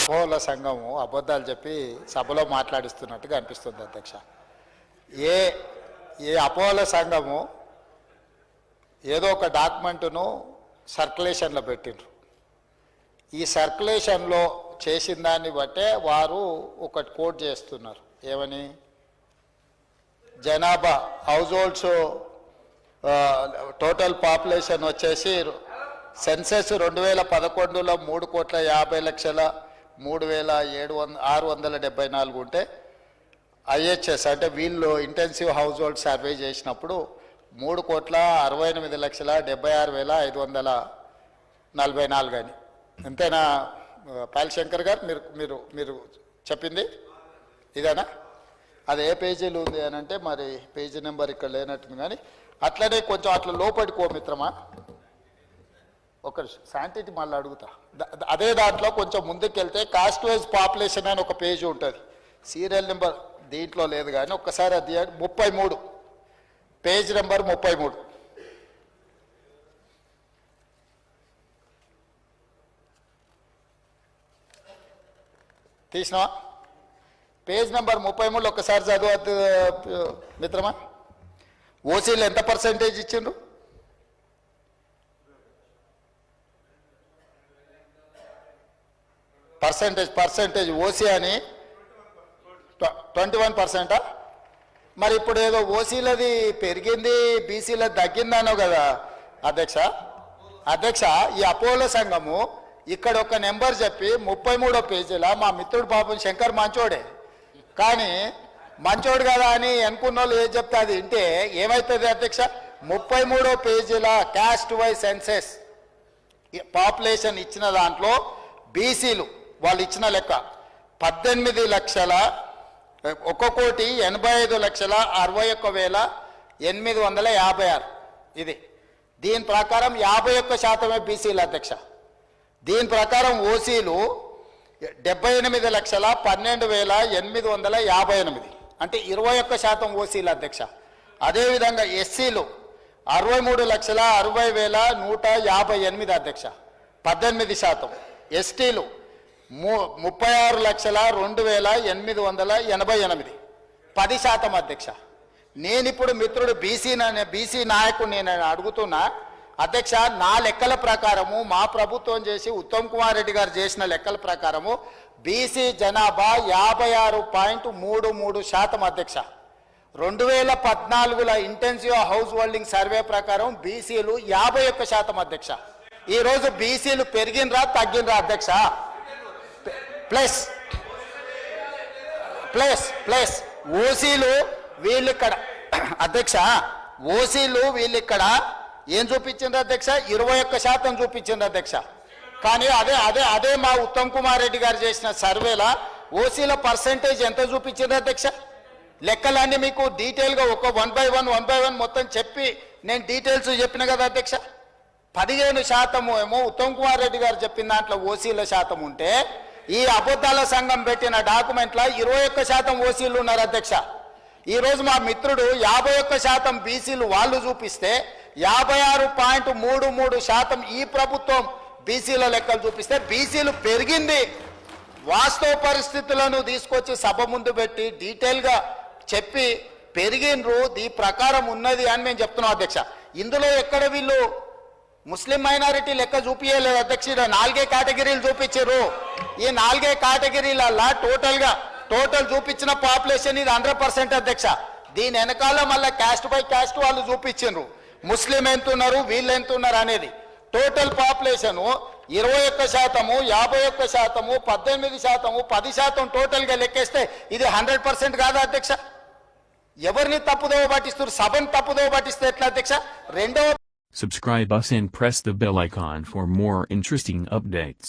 అపోహల సంఘము అబద్ధాలు చెప్పి సభలో మాట్లాడిస్తున్నట్టుగా అనిపిస్తుంది అధ్యక్ష. ఏ ఏ అపోహల సంఘము ఏదో ఒక డాక్యుమెంటును సర్క్యులేషన్లో పెట్టిండ్రు. ఈ సర్క్యులేషన్లో చేసిన దాన్ని బట్టే వారు ఒకటి కోట్ చేస్తున్నారు. ఏమని? జనాభా హౌస్ హోల్డ్స్ టోటల్ పాపులేషన్ వచ్చేసి సెన్సెస్ 2011లో 3,50,03,674 ఉంటే ఐహెచ్ఎస్ అంటే వీళ్ళు ఇంటెన్సివ్ హౌస్ హోల్డ్ సర్వే చేసినప్పుడు 3,68,76,544 అని. అంతేనా పాలశంకర్ గారు? మీరు మీరు మీరు చెప్పింది ఇదేనా? అది ఏ పేజీలు ఉంది అని అంటే మరి పేజీ నెంబర్ ఇక్కడ లేనట్టుంది. కానీ అట్లనే కొంచెం అట్లా లోపడికో మిత్రమా, ఒక శాంటిటీ మళ్ళీ అడుగుతా. అదే దాంట్లో కొంచెం ముందుకెళ్తే కాస్ట్ వైజ్ పాపులేషన్ అని ఒక పేజీ ఉంటుంది. సీరియల్ నెంబర్ దీంట్లో లేదు కానీ ఒక్కసారి అది 33 పేజ్ నెంబర్ 33. తీసినావా? పేజ్ నెంబర్ 33 ఒక్కసారి చదువు మిత్రమా. ఓసీలు ఎంత పర్సెంటేజ్ ఇచ్చిండ్రు? పర్సెంటేజ్ ఓసీ అని 21%. మరి ఇప్పుడు ఏదో ఓసీలది పెరిగింది బీసీలది తగ్గిందనో కదా అధ్యక్ష. ఈ అపోలో సంఘము ఇక్కడ ఒక నెంబర్ చెప్పి 33వ పేజీలో మా మిత్రుడు పాపం శంకర్ మంచోడే, కానీ మంచోడు కదా అని అనుకున్న వాళ్ళు ఏం చెప్తే అది వింటే ఏమవుతుంది అధ్యక్ష? 33వ పేజీలో క్యాస్ట్ వైజ్ సెన్సెస్ పాపులేషన్ ఇచ్చిన దాంట్లో బీసీలు వాళ్ళు ఇచ్చిన లెక్క 18,85,61,856. ఇది దీని ప్రకారం 51% బీసీలు అధ్యక్ష. దీని ప్రకారం ఓసీలు 78,12,858 అంటే 21% ఓసీలు అధ్యక్ష. అదేవిధంగా ఎస్సీలు 63,60,158 అధ్యక్ష, 18%. ఎస్టీలు 36,02,888 10% అధ్యక్ష. నేనిప్పుడు మిత్రుడు బీసీ నాయకుడు నేను అడుగుతున్నా అధ్యక్ష, నా లెక్కల ప్రకారము మా ప్రభుత్వం చేసి ఉత్తమ్ కుమార్ రెడ్డి గారు చేసిన లెక్కల ప్రకారము బీసీ జనాభా 56.33% అధ్యక్ష. 2014లో ఇంటెన్సివ్ హౌస్ హోల్డింగ్ సర్వే ప్రకారం బీసీలు 51% అధ్యక్ష. ఈరోజు బీసీలు పెరిగినరా తగ్గినరా అధ్యక్ష? ప్లస్ ఓసీలు వీళ్ళిక్కడ అధ్యక్ష, ఓసీలు వీళ్ళిక్కడ ఏం చూపించింది అధ్యక్ష? 21% చూపించింది అధ్యక్ష. కానీ అదే మా ఉత్తమ్ కుమార్ రెడ్డి గారు చేసిన సర్వేలా ఓసీల పర్సెంటేజ్ ఎంత చూపించింది అధ్యక్ష? లెక్కలన్నీ మీకు డీటెయిల్గా ఒక 1 by 1 మొత్తం చెప్పి నేను డీటెయిల్స్ చెప్పిన కదా అధ్యక్ష. 15% ఏమో ఉత్తమ్ కుమార్ రెడ్డి గారు చెప్పిన దాంట్లో ఓసీల శాతం ఉంటే ఈ అబద్ధాల సంఘం పెట్టిన డాక్యుమెంట్లో 21% ఓసీలు ఉన్నారు అధ్యక్ష. ఈరోజు మా మిత్రుడు 51% బీసీలు వాళ్ళు చూపిస్తే 56.33% ఈ ప్రభుత్వం బీసీల లెక్కలు చూపిస్తే బీసీలు పెరిగింది. వాస్తవ పరిస్థితులను తీసుకొచ్చి సభ ముందు పెట్టి డీటెయిల్గా చెప్పి పెరిగినరు, ఈ ప్రకారం ఉన్నది అని మేము చెప్తున్నాం అధ్యక్ష. ఇందులో ఎక్కడ వీళ్ళు ముస్లిం మైనారిటీ లెక్క చూపించలేదు అధ్యక్ష. 4 కేటగిరీలు చూపించారు. ఈ 4 కేటగిరీలల్లా టోటల్ చూపించిన పాపులేషన్ ఇది 100% అధ్యక్ష. దీని వెనకాల మళ్ళీ క్యాస్ట్ బై క్యాస్ట్ వాళ్ళు చూపించారు. ముస్లిం ఎంత ఉన్నారు, వీళ్ళు ఎంత ఉన్నారు అనేది. టోటల్ పాపులేషన్ 21%, 51%, 18%, 10% టోటల్గా లెక్కేస్తే ఇది 100% కాదా అధ్యక్ష? ఎవరిని తప్పుదోవ పట్టిస్తారు? సభను తప్పుదోవ పట్టిస్తే ఎట్లా అధ్యక్ష? Subscribe us and press the bell icon for more interesting updates.